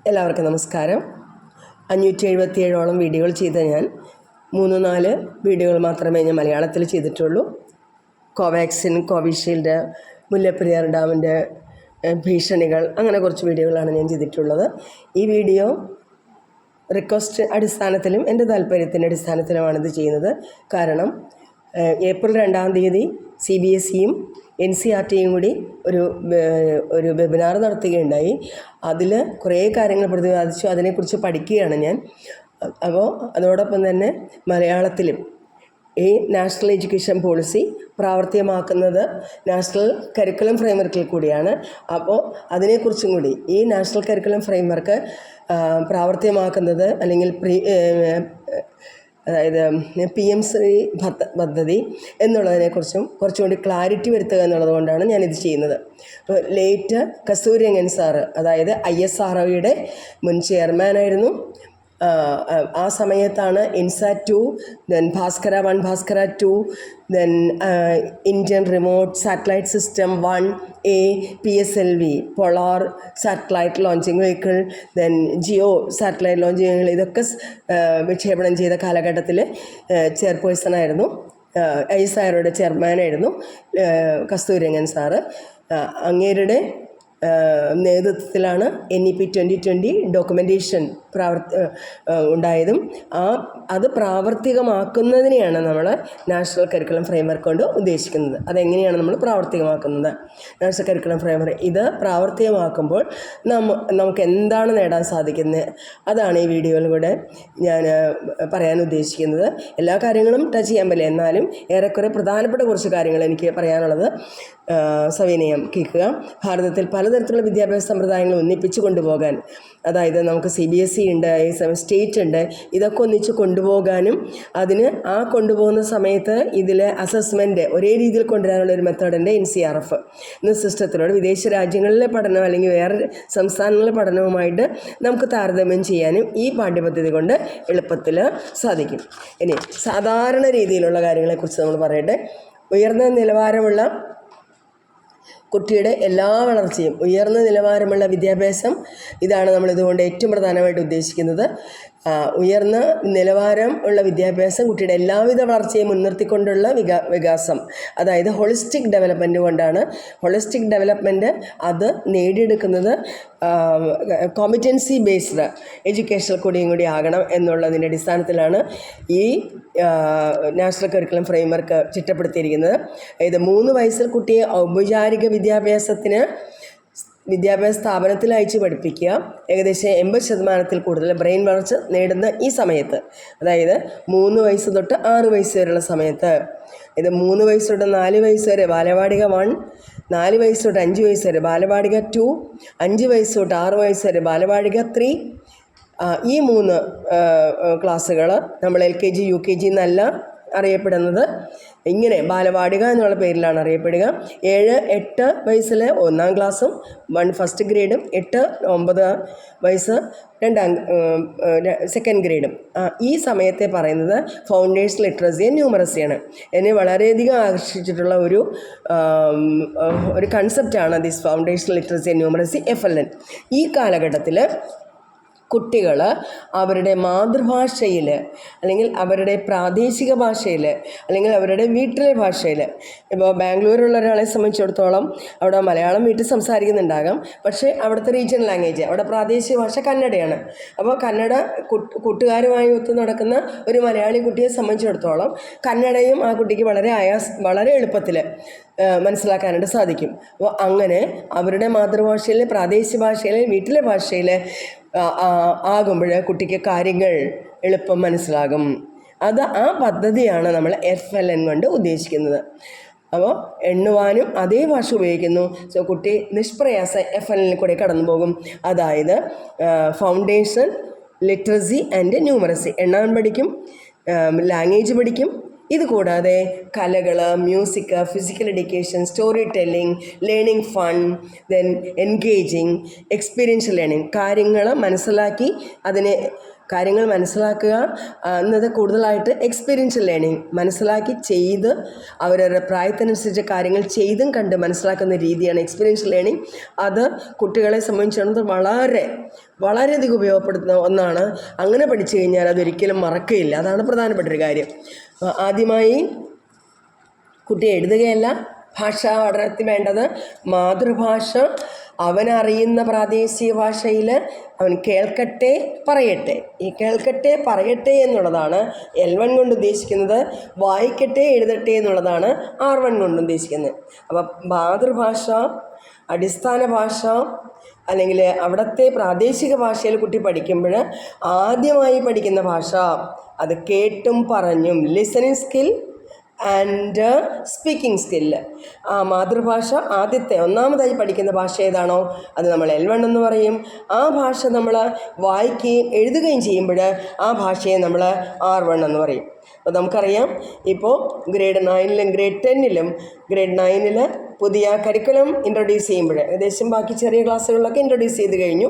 എല്ലാവർക്കും നമസ്കാരം. 577ഓളം വീഡിയോകൾ ചെയ്ത ഞാൻ 3-4 വീഡിയോകൾ മാത്രമേ ഞാൻ മലയാളത്തിൽ ചെയ്തിട്ടുള്ളൂ. കോവാക്സിൻ, കോവിഷീൽഡ്, മുല്ലപ്പെരിയാർ ഡാമിൻ്റെ ഭീഷണികൾ, അങ്ങനെ കുറച്ച് വീഡിയോകളാണ് ഞാൻ ചെയ്തിട്ടുള്ളത്. ഈ വീഡിയോ റിക്വസ്റ്റ് അടിസ്ഥാനത്തിലും എൻ്റെ താല്പര്യത്തിൻ്റെ അടിസ്ഥാനത്തിലുമാണിത് ചെയ്യുന്നത്. കാരണം ഏപ്രിൽ 2-ാം തീയതി CBSEയും NCERTയും കൂടി ഒരു വെബിനാർ നടത്തുകയുണ്ടായി. അതിൽ കുറേ കാര്യങ്ങൾ പ്രതിപാദിച്ചു. അതിനെക്കുറിച്ച് പഠിക്കുകയാണ് ഞാൻ. അപ്പോൾ അതോടൊപ്പം തന്നെ മലയാളത്തിലും ഈ നാഷണൽ എഡ്യൂക്കേഷൻ പോളിസി പ്രാവർത്തികമാക്കുന്നത് നാഷണൽ കരിക്കുലം ഫ്രെയിംവർക്കിൽ കൂടിയാണ്. അപ്പോൾ അതിനെക്കുറിച്ചും കൂടി ഈ നാഷണൽ കരിക്കുലം ഫ്രെയിംവർക്ക് പ്രാവർത്തികമാക്കുന്നത് അല്ലെങ്കിൽ അതായത് PMSRI പദ്ധതി എന്നുള്ളതിനെക്കുറിച്ചും കുറച്ചുകൂടി ക്ലാരിറ്റി വരുത്തുക എന്നുള്ളത് കൊണ്ടാണ് ഞാനിത് ചെയ്യുന്നത്. ലേറ്റ് കസ്തൂരിരംഗൻ സാറ്, അതായത് ISROയുടെ മുൻ ചെയർമാനായിരുന്നു. ആ സമയത്താണ് INSAT 2, then Bhaskara 1, Bhaskara 2, then Indian remote satellite system 1A, PSLV polar satellite launching vehicle, then geo satellite launching vehicle, ഇതൊക്കെ വിക്ഷേപണം ചെയ്ത കാലഘട്ടത്തിൽ ചെയർപേഴ്സണായിരുന്നു. ISROയുടെ ചെയർമാനായിരുന്നു കസ്തൂരിരംഗൻ സാറ്. അങ്ങേരുടെ നേതൃത്വത്തിലാണ് NEP 2020 ഡോക്യുമെൻറ്റേഷൻ ഉണ്ടായതും അത് പ്രാവർത്തികമാക്കുന്നതിനെയാണ് നമ്മൾ നാഷണൽ കരിക്കുലം ഫ്രെയിംവർക്ക് കൊണ്ട് ഉദ്ദേശിക്കുന്നത്. അതെങ്ങനെയാണ് നമ്മൾ പ്രാവർത്തികമാക്കുന്നത്? നാഷണൽ കരിക്കുലം ഫ്രെയിംവർക്ക് ഇത് പ്രാവർത്തികമാക്കുമ്പോൾ നമുക്ക് എന്താണ് നേടാൻ സാധിക്കുന്നത്, അതാണ് ഈ വീഡിയോയിലൂടെ ഞാൻ പറയാൻ ഉദ്ദേശിക്കുന്നത്. എല്ലാ കാര്യങ്ങളും ടച്ച് ചെയ്യാൻ പറ്റില്ല, എന്നാലും ഏറെക്കുറെ പ്രധാനപ്പെട്ട കുറച്ച് കാര്യങ്ങൾ എനിക്ക് പറയാനുള്ളത് സവിനയം കേൾക്കുക. ഭാരതത്തിൽ പലതരത്തിലുള്ള വിദ്യാഭ്യാസ സമ്പ്രദായങ്ങൾ ഒന്നിപ്പിച്ച് കൊണ്ടുപോകാൻ, അതായത് നമുക്ക് CBSE ഉണ്ട്, സ്റ്റേറ്റ് ഉണ്ട്, ഇതൊക്കെ ഒന്നിച്ച് കൊണ്ടുപോകാനും അതിന് കൊണ്ടുപോകുന്ന സമയത്ത് ഇതിലെ അസസ്മെൻറ്റ് ഒരേ രീതിയിൽ കൊണ്ടുവരാനുള്ള ഒരു മെത്തേഡുണ്ട് NCRF എന്ന സിസ്റ്റത്തിലൂടെ വിദേശ രാജ്യങ്ങളിലെ പഠനം അല്ലെങ്കിൽ വേറെ സംസ്ഥാനങ്ങളിലെ പഠനവുമായിട്ട് നമുക്ക് താരതമ്യം ചെയ്യാനും ഈ പാഠ്യപദ്ധതി കൊണ്ട് എളുപ്പത്തിൽ സാധിക്കും. ഇനി സാധാരണ രീതിയിലുള്ള കാര്യങ്ങളെക്കുറിച്ച് നമ്മൾ പറയട്ടെ. ഉയർന്ന നിലവാരമുള്ള കുട്ടിയുടെ എല്ലാ വളർച്ചയും, ഉയർന്ന നിലവാരമുള്ള വിദ്യാഭ്യാസം, ഇതാണ് നമ്മളിതുകൊണ്ട് ഏറ്റവും പ്രധാനമായിട്ട് ഉദ്ദേശിക്കുന്നത്. ഉയർന്ന നിലവാരം ഉള്ള വിദ്യാഭ്യാസം, കുട്ടിയുടെ എല്ലാവിധ വളർച്ചയും മുൻനിർത്തിക്കൊണ്ടുള്ള വികാസം, അതായത് ഹോളിസ്റ്റിക് ഡെവലപ്മെൻറ്റ് കൊണ്ടാണ്. ഹോളിസ്റ്റിക് ഡെവലപ്മെൻറ്റ് അത് നേടിയെടുക്കുന്നത് കോമ്പിറ്റൻസി ബേസ്ഡ് എഡ്യൂക്കേഷനിൽ കൂടി ആകണം എന്നുള്ളതിൻ്റെ അടിസ്ഥാനത്തിലാണ് ഈ നാഷണൽ കരിക്കുലം ഫ്രെയിംവർക്ക് ചിട്ടപ്പെടുത്തിയിരിക്കുന്നത്. അതായത് 3 വയസ്സിൽ കുട്ടിയെ ഔപചാരിക വിദ്യാഭ്യാസ സ്ഥാപനത്തിൽ അയച്ച് പഠിപ്പിക്കുക. ഏകദേശം 80% കൂടുതൽ ബ്രെയിൻ വളർച്ച നേടുന്ന ഈ സമയത്ത്, അതായത് 3 വയസ്സ് തൊട്ട് 6 വയസ്സ് വരെയുള്ള സമയത്ത്, ഇത് 3 വയസ്സ് തൊട്ട് 4 വയസ്സ് വരെ ബാലവാടിക 1, 4 വയസ്സ് തൊട്ട് 5 വയസ്സ് വരെ ബാലവാടിക 2, 5 വയസ്സ് തൊട്ട് 6 വയസ്സ് വരെ ബാലവാടിക 3. ഈ 3 ക്ലാസ്സുകൾ നമ്മൾ LKG UKG എന്നല്ല അറിയപ്പെടുന്നത്, ഇങ്ങനെ ബാലവാടിക എന്നുള്ള പേരിലാണ് അറിയപ്പെടുക. 7-8 വയസ്സിൽ 1ാം ക്ലാസ്സും 1st ഗ്രേഡും, 8-9 വയസ്സ് 2nd ഗ്രേഡും. ഈ സമയത്തെ പറയുന്നത് ഫൗണ്ടേഷൻ ലിറ്ററസി ആൻഡ് ന്യൂമറസിയാണ്. എന്നെ വളരെയധികം ആകർഷിച്ചിട്ടുള്ള ഒരു കൺസെപ്റ്റാണ് this foundation literacy and numeracy, FLN. ഈ കാലഘട്ടത്തിൽ കുട്ടികൾ അവരുടെ മാതൃഭാഷയിൽ അല്ലെങ്കിൽ അവരുടെ പ്രാദേശിക ഭാഷയിൽ അല്ലെങ്കിൽ അവരുടെ വീട്ടിലെ ഭാഷയിൽ, ഇപ്പോൾ ബാംഗ്ലൂരിലുള്ള ഒരാളെ സംബന്ധിച്ചിടത്തോളം അവിടെ മലയാളം വീട്ടിൽ സംസാരിക്കുന്നുണ്ടാകാം, പക്ഷേ അവിടുത്തെ റീജിയണൽ ലാംഗ്വേജ്, അവിടെ പ്രാദേശിക ഭാഷ കന്നഡയാണ്. അപ്പോൾ കന്നഡ കൂട്ടുകാരുമായി ഒത്തു നടക്കുന്ന ഒരു മലയാളി കുട്ടിയെ സംബന്ധിച്ചിടത്തോളം കന്നഡയും ആ കുട്ടിക്ക് വളരെ എളുപ്പത്തിൽ മനസ്സിലാക്കാനായിട്ട് സാധിക്കും. അപ്പോൾ അങ്ങനെ അവരുടെ മാതൃഭാഷയിൽ, പ്രാദേശിക ഭാഷയിൽ, വീട്ടിലെ ഭാഷയിൽ ആകുമ്പോൾ കുട്ടിക്ക് കാര്യങ്ങൾ എളുപ്പം മനസ്സിലാകും. ആ പദ്ധതിയാണ് നമ്മൾ FLN കൊണ്ട് ഉദ്ദേശിക്കുന്നത്. അപ്പോൾ എണ്ണുവാനും അതേ ഭാഷ ഉപയോഗിക്കുന്നു. സോ കുട്ടി നിഷ്പ്രയാസം FLN കൂടെ കടന്നു പോകും. അതായത് ഫൗണ്ടേഷൻ ലിറ്ററസി ആൻഡ് ന്യൂമറസി, എണ്ണാൻ പഠിക്കും, ലാംഗ്വേജ് പഠിക്കും. ഇതുകൂടാതെ കലകൾ, music, physical education, story telling, learning fun, then engaging, experiential learning, കാര്യങ്ങൾ മനസ്സിലാക്കി അതിനെ കാര്യങ്ങൾ മനസ്സിലാക്കുക എന്നത് കൂടുതലായിട്ട് എക്സ്പീരിയൻഷ്യൽ ലേണിംഗ്, മനസ്സിലാക്കി ചെയ്ത് അവരവരുടെ പ്രായത്തിനനുസരിച്ച് കാര്യങ്ങൾ ചെയ്തും കണ്ട് മനസ്സിലാക്കുന്ന രീതിയാണ് എക്സ്പീരിയൻഷ്യൽ ലേണിംഗ്. അത് കുട്ടികളെ സംബന്ധിച്ചിടത്തോളം വളരെയധികം ഉപയോഗപ്പെടുത്തുന്ന ഒന്നാണ്. അങ്ങനെ പഠിച്ചു കഴിഞ്ഞാൽ അതൊരിക്കലും മറക്കുകയില്ല. അതാണ് പ്രധാനപ്പെട്ടൊരു കാര്യം. ആദ്യമായി കുട്ടി എഴുതുകയല്ല, ഭാഷാ പഠനത്തിന് വേണ്ടത് മാതൃഭാഷ അവനറിയുന്ന പ്രാദേശിക ഭാഷയിൽ അവൻ കേൾക്കട്ടെ പറയട്ടെ. ഈ കേൾക്കട്ടെ പറയട്ടെ എന്നുള്ളതാണ് L1 കൊണ്ട് ഉദ്ദേശിക്കുന്നത്. വായിക്കട്ടെ എഴുതട്ടെ എന്നുള്ളതാണ് R1 കൊണ്ട് ഉദ്ദേശിക്കുന്നത്. അപ്പോൾ മാതൃഭാഷ, അടിസ്ഥാന ഭാഷ അല്ലെങ്കിൽ അവിടുത്തെ പ്രാദേശിക ഭാഷയിൽ കുട്ടി പഠിക്കുമ്പോൾ ആദ്യമായി പഠിക്കുന്ന ഭാഷ അത് കേട്ടും പറഞ്ഞും, listening skill and speaking skill. ആ മാതൃഭാഷ ഒന്നാമതായി പഠിക്കുന്ന ഭാഷ ഏതാണോ അത് നമ്മൾ L1 എന്ന് പറയും. ആ ഭാഷ നമ്മൾ വായിക്കുകയും എഴുതുകയും ചെയ്യുമ്പോൾ ആ ഭാഷയെ നമ്മൾ R1 എന്ന് പറയും. അപ്പോൾ നമുക്കറിയാം, ഇപ്പോൾ ഗ്രേഡ് 9ലും ഗ്രേഡ് 10ലും ഗ്രേഡ് 9ൽ പുതിയ കരിക്കുലം ഇൻട്രൊഡ്യൂസ് ചെയ്യുമ്പോൾ, ഏകദേശം ബാക്കി ചെറിയ ക്ലാസ്സുകളിലൊക്കെ ഇൻട്രൊഡ്യൂസ് ചെയ്ത് കഴിഞ്ഞു.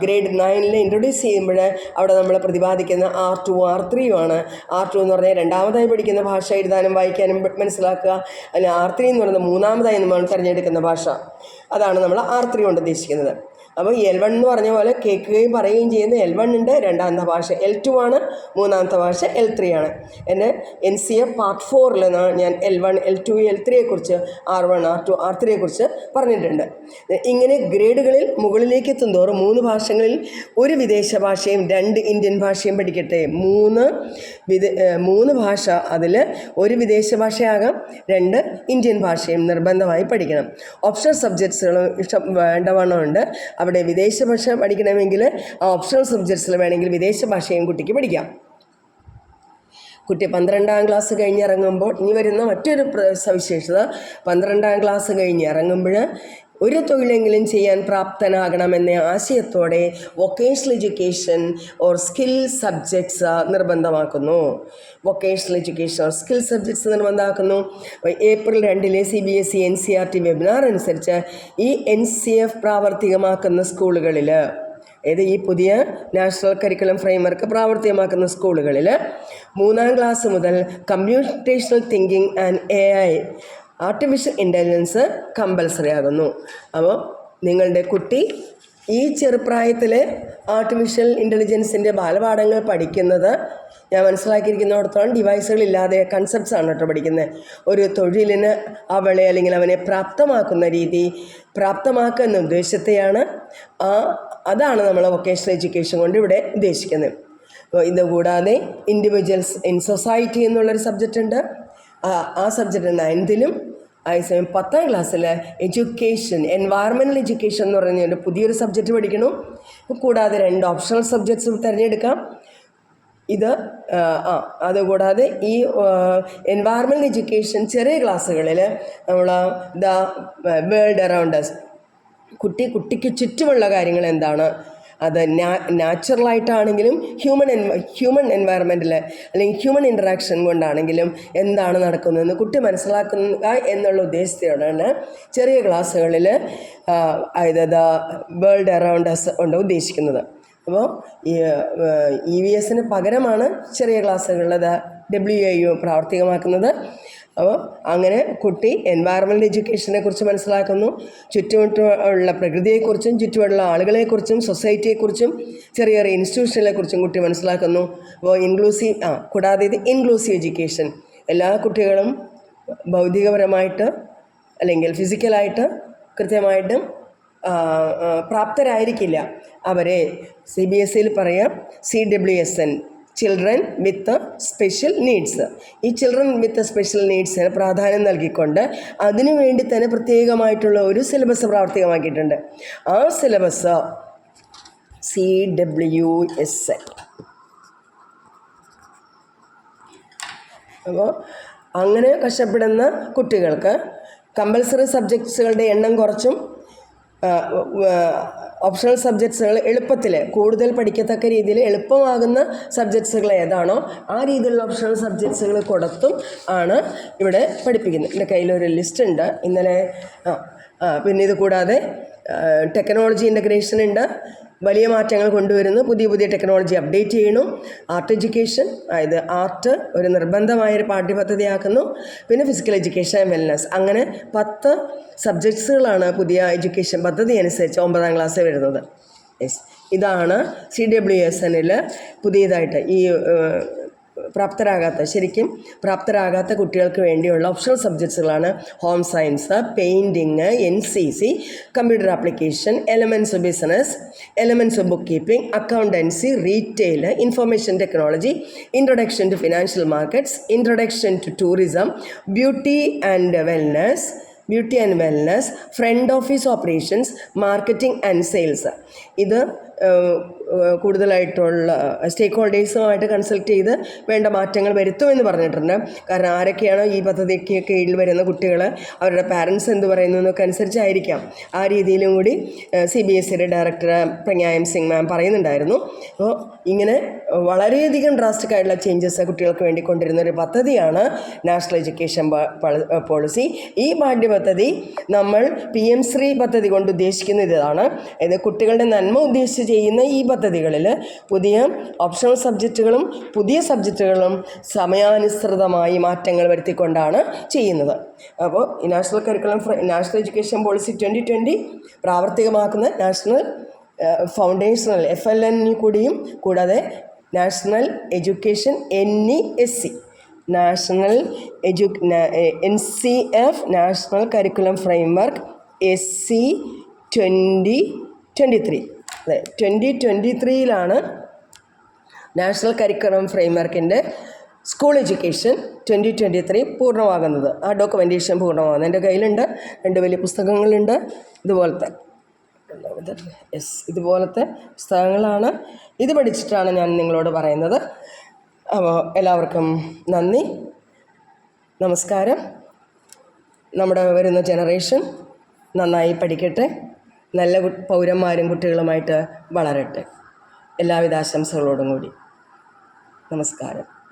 ഗ്രേഡ് 9ൽ ഇൻട്രൊഡ്യൂസ് ചെയ്യുമ്പോൾ അവിടെ നമ്മൾ പ്രതിപാദിക്കുന്ന R2 R3 ആണ്. R2 എന്ന് പറഞ്ഞാൽ രണ്ടാമതായി പഠിക്കുന്ന ഭാഷ എഴുതാനും വായിക്കാനും മനസ്സിലാക്കുക. അല്ലെങ്കിൽ R3 എന്ന് പറയുന്നത് മൂന്നാമതായി നമ്മൾ തിരഞ്ഞെടുക്കുന്ന ഭാഷ. അതാണ് നമ്മൾ R3 കൊണ്ട് ഉദ്ദേശിക്കുന്നത്. അപ്പോൾ L1 എന്ന് പറഞ്ഞ പോലെ കേൾക്കുകയും പറയുകയും ചെയ്യുന്ന L1 ഉണ്ട്. രണ്ടാമത്തെ ഭാഷ L2 ആണ്. മൂന്നാമത്തെ ഭാഷ L3 ആണ്. എൻ്റെ NCF പാർട്ട് 4ൽ ഞാൻ L1 L2 L3യെക്കുറിച്ച് R1 R2 R3യെക്കുറിച്ച് പറഞ്ഞിട്ടുണ്ട്. ഇങ്ങനെ ഗ്രേഡുകളിൽ മുകളിലേക്ക് എത്തുന്തോറും 3 ഭാഷകളിൽ ഒരു വിദേശ ഭാഷയും 2 ഇന്ത്യൻ ഭാഷയും പഠിക്കട്ടെ. 3 ഭാഷ, അതിൽ ഒരു വിദേശ ഭാഷയാകാം, 2 ഇന്ത്യൻ ഭാഷയും നിർബന്ധമായി പഠിക്കണം. ഓപ്ഷണൽ സബ്ജക്ട്സുകളും വേണ്ടവണ്ണമുണ്ട്. അവിടെ വിദേശ ഭാഷ പഠിക്കണമെങ്കിൽ ആ ഓപ്ഷണൽ സബ്ജക്ട്സിൽ വേണമെങ്കിൽ വിദേശ ഭാഷയും കുട്ടിക്ക് പഠിക്കാം. കുട്ടി 12ാം ക്ലാസ് കഴിഞ്ഞിറങ്ങുമ്പോൾ ഇനി വരുന്ന മറ്റൊരു സവിശേഷത, 12ാം ക്ലാസ് കഴിഞ്ഞിറങ്ങുമ്പോൾ ഒരു തൊഴിലെങ്കിലും ചെയ്യാൻ പ്രാപ്തനാകണമെന്ന ആശയത്തോടെ vocational education or skill subjects നിർബന്ധമാക്കുന്നു. Vocational education or skill subjects നിർബന്ധമാക്കുന്നു. ഏപ്രിൽ 2ലെ CBSE NCERT വെബിനാർ അനുസരിച്ച് ഈ NCF പ്രാവർത്തികമാക്കുന്ന സ്കൂളുകളിൽ, ഈ പുതിയ നാഷണൽ കരിക്കുലം ഫ്രെയിംവർക്ക് പ്രാവർത്തികമാക്കുന്ന സ്കൂളുകളിൽ 3ാം ക്ലാസ് മുതൽ computational thinking and AI artificial intelligence compulsory ആകുന്നു. അപ്പോൾ നിങ്ങളുടെ കുട്ടി ഈ ചെറുപ്രായത്തിൽ ആർട്ടിഫിഷ്യൽ ഇൻ്റലിജൻസിൻ്റെ ബാലപാഠങ്ങൾ പഠിക്കുന്നത്, ഞാൻ മനസ്സിലാക്കിയിരിക്കുന്നിടത്തോളം ഡിവൈസുകളില്ലാതെ കൺസെപ്റ്റ്സാണ് കേട്ടോ പഠിക്കുന്നത്. ഒരു തൊഴിലിന് അവളെ അല്ലെങ്കിൽ അവനെ പ്രാപ്തമാക്കുന്ന രീതി, പ്രാപ്തമാക്കുന്ന ഉദ്ദേശത്തെയാണ് അതാണ് നമ്മൾ വൊക്കേഷണൽ എഡ്യൂക്കേഷൻ കൊണ്ട് ഇവിടെ ഉദ്ദേശിക്കുന്നത്. ഇതുകൂടാതെ ഇൻഡിവിജ്വൽസ് ഇൻ സൊസൈറ്റി എന്നുള്ളൊരു സബ്ജക്റ്റ് ഉണ്ട്. ആ സബ്ജക്റ്റ് 9ലും, അതേസമയം 10ാം ക്ലാസ്സിൽ എഡ്യൂക്കേഷൻ, എൻവയറമെൻ്റൽ എഡ്യൂക്കേഷൻ എന്ന് പറഞ്ഞൊരു പുതിയൊരു സബ്ജക്റ്റ് പഠിക്കണം. കൂടാതെ 2 ഓപ്ഷണൽ സബ്ജക്ട്സും തിരഞ്ഞെടുക്കാം. അതുകൂടാതെ ഈ എൻവയറമെൻ്റൽ എഡ്യൂക്കേഷൻ ചെറിയ ക്ലാസ്സുകളിൽ നമ്മൾ വേൾഡ് അറൗണ്ട് അസ്, കുട്ടിക്ക് ചുറ്റുമുള്ള കാര്യങ്ങൾ എന്താണ്, അത് നാച്ചുറലായിട്ടാണെങ്കിലും ഹ്യൂമൻ എൻവയറമെൻറ്റിൽ അല്ലെങ്കിൽ ഹ്യൂമൻ ഇൻറ്ററാക്ഷൻ കൊണ്ടാണെങ്കിലും എന്താണ് നടക്കുന്നതെന്ന് കുട്ടി മനസ്സിലാക്കുക എന്നുള്ള ഉദ്ദേശത്തോടാണ് ചെറിയ ക്ലാസ്സുകളിൽ വേൾഡ് അറൗണ്ട് അസ് കൊണ്ട് ഉദ്ദേശിക്കുന്നത്. അപ്പോൾ EVSന് പകരമാണ് ചെറിയ ക്ലാസ്സുകളിൽ WIU പ്രാവർത്തികമാക്കുന്നത്. അപ്പോൾ അങ്ങനെ കുട്ടി എൻവയറമെൻ്റൽ എഡ്യൂക്കേഷനെ കുറിച്ച് മനസ്സിലാക്കുന്നു, ചുറ്റുമുള്ള പ്രകൃതിയെക്കുറിച്ചും ചുറ്റുമുള്ള ആളുകളെക്കുറിച്ചും സൊസൈറ്റിയെക്കുറിച്ചും ചെറിയ ചെറിയ ഇൻസ്റ്റിറ്റ്യൂഷനുകളെക്കുറിച്ചും കുട്ടി മനസ്സിലാക്കുന്നു. അപ്പോൾ കൂടാതെ ഇത് ഇൻക്ലൂസീവ് എഡ്യൂക്കേഷൻ, എല്ലാ കുട്ടികളും ഭൗതികപരമായിട്ട് അല്ലെങ്കിൽ ഫിസിക്കലായിട്ട് കൃത്യമായിട്ടും പ്രാപ്തരായിരിക്കില്ല. അവരെ CBSEയിൽ പറയാം CWSN, children with special needs. ഈ ചിൽഡ്രൻ വിത്ത് സ്പെഷ്യൽ നീഡ്സിന് പ്രാധാന്യം നൽകിക്കൊണ്ട് അതിനു വേണ്ടി തന്നെ പ്രത്യേകമായിട്ടുള്ള ഒരു സിലബസ് പ്രാവർത്തികമാക്കിയിട്ടുണ്ട്. ആ സിലബസ് CWSN. അപ്പോൾ അങ്ങനെ കഷ്ടപ്പെടുന്ന കുട്ടികൾക്ക് കമ്പൽസറി സബ്ജക്ട്സുകളുടെ എണ്ണം കുറച്ചും ഓപ്ഷണൽ സബ്ജക്ട്സുകൾ എളുപ്പത്തിൽ കൂടുതൽ പഠിക്കത്തക്ക രീതിയിൽ എളുപ്പമാകുന്ന സബ്ജക്ട്സുകൾ ഏതാണോ ആ രീതിയിലുള്ള ഓപ്ഷണൽ സബ്ജക്ട്സുകൾ കൊടുത്തും ആണ് ഇവിടെ പഠിപ്പിക്കുന്നത്. എൻ്റെ കയ്യിലൊരു ലിസ്റ്റ് ഉണ്ട് ഇന്നലെ. പിന്നെ ഇത് കൂടാതെ ടെക്നോളജി ഇൻ്റഗ്രേഷൻ ഉണ്ട്, വലിയ മാറ്റങ്ങൾ കൊണ്ടുവരുന്നു. പുതിയ പുതിയ ടെക്നോളജി അപ്ഡേറ്റ് ചെയ്യണു. ആർട്ട് എഡ്യൂക്കേഷൻ, അതായത് ആർട്ട് ഒരു നിർബന്ധമായൊരു പാഠ്യപദ്ധതിയാക്കുന്നു. പിന്നെ ഫിസിക്കൽ എഡ്യൂക്കേഷൻ, വെൽനസ്, അങ്ങനെ 10 സബ്ജക്ട്സുകളാണ് പുതിയ എഡ്യൂക്കേഷൻ പദ്ധതി അനുസരിച്ച് 9ാം ക്ലാസ്സിൽ വരുന്നത്. ഇതാണ് CWSNൽ പുതിയതായിട്ട് ഈ ശരിക്കും പ്രാപ്തരാകാത്ത കുട്ടികൾക്ക് വേണ്ടിയുള്ള ഓപ്ഷണൽ സബ്ജക്ട്സുകളാണ് home science, painting, NCC, computer application, elements of business, elements of bookkeeping, accountancy, retail, information technology, introduction to financial markets, introduction to tourism, beauty and wellness, front office operations, marketing and sales. ഇത് കൂടുതലായിട്ടുള്ള സ്റ്റേക്ക് ഹോൾഡേഴ്സുമായിട്ട് consult ചെയ്ത് വേണ്ട മാറ്റങ്ങൾ വരുത്തുമെന്ന് പറഞ്ഞിട്ടുണ്ട്. കാരണം ആരൊക്കെയാണോ ഈ പദ്ധതിക്ക് കീഴിൽ വരുന്ന കുട്ടികൾ, അവരുടെ പാരൻസ് എന്ത് പറയുന്നു എന്നൊക്കെ അനുസരിച്ചായിരിക്കാം. ആ രീതിയിലും കൂടി CBSEയുടെ ഡയറക്ടർ പ്രജ്ഞായം സിംഗ് മാം പറയുന്നുണ്ടായിരുന്നു. അപ്പോൾ ഇങ്ങനെ വളരെയധികം ഡ്രാസ്റ്റിക് ആയിട്ടുള്ള ചേഞ്ചസ് കുട്ടികൾക്ക് വേണ്ടി കൊണ്ടുവരുന്ന ഒരു പദ്ധതിയാണ് നാഷണൽ എഡ്യൂക്കേഷൻ പോളിസി. ഈ പാഠ്യപദ്ധതി നമ്മൾ PM ശ്രീ പദ്ധതി കൊണ്ട് ഉദ്ദേശിക്കുന്നത് ഇതാണ്. ഇത് കുട്ടികളുടെ നന്മ ഉദ്ദേശിച്ച് ചെയ്യുന്ന ഈ പദ്ധതികളിൽ പുതിയ ഓപ്ഷണൽ സബ്ജക്റ്റുകളും പുതിയ സബ്ജക്റ്റുകളും സമയാനുസൃതമായി മാറ്റങ്ങൾ വരുത്തിക്കൊണ്ടാണ് ചെയ്യുന്നത്. അപ്പോൾ ഈ നാഷണൽ എഡ്യൂക്കേഷൻ പോളിസി 2020 പ്രാവർത്തികമാക്കുന്ന നാഷണൽ ഫൗണ്ടേഷണൽ FLN കൂടിയും, കൂടാതെ national education NESC, NCF national curriculum framework SC 2023. അതെ, 2023 നാഷണൽ കരിക്കുലം ഫ്രെയിംവർക്കിൻ്റെ സ്കൂൾ എഡ്യൂക്കേഷൻ 2023 പൂർണ്ണമാകുന്നത്. ആ ഡോക്യുമെൻറ്റേഷൻ പൂർണ്ണമാകുന്നത് എൻ്റെ കയ്യിലുണ്ട്. 2 വലിയ പുസ്തകങ്ങളുണ്ട്. ഇതുപോലത്തെ പുസ്തകങ്ങളാണ്. ഇത് പഠിച്ചിട്ടാണ് ഞാൻ നിങ്ങളോട് പറയുന്നത്. അപ്പോൾ എല്ലാവർക്കും നന്ദി, നമസ്കാരം. നമ്മുടെ വരുന്ന ജനറേഷൻ നന്നായി പഠിക്കട്ടെ, നല്ല പൗരന്മാരും കുട്ടികളുമായിട്ട് വളരട്ടെ. എല്ലാവിധ ആശംസകളോടും കൂടി നമസ്കാരം.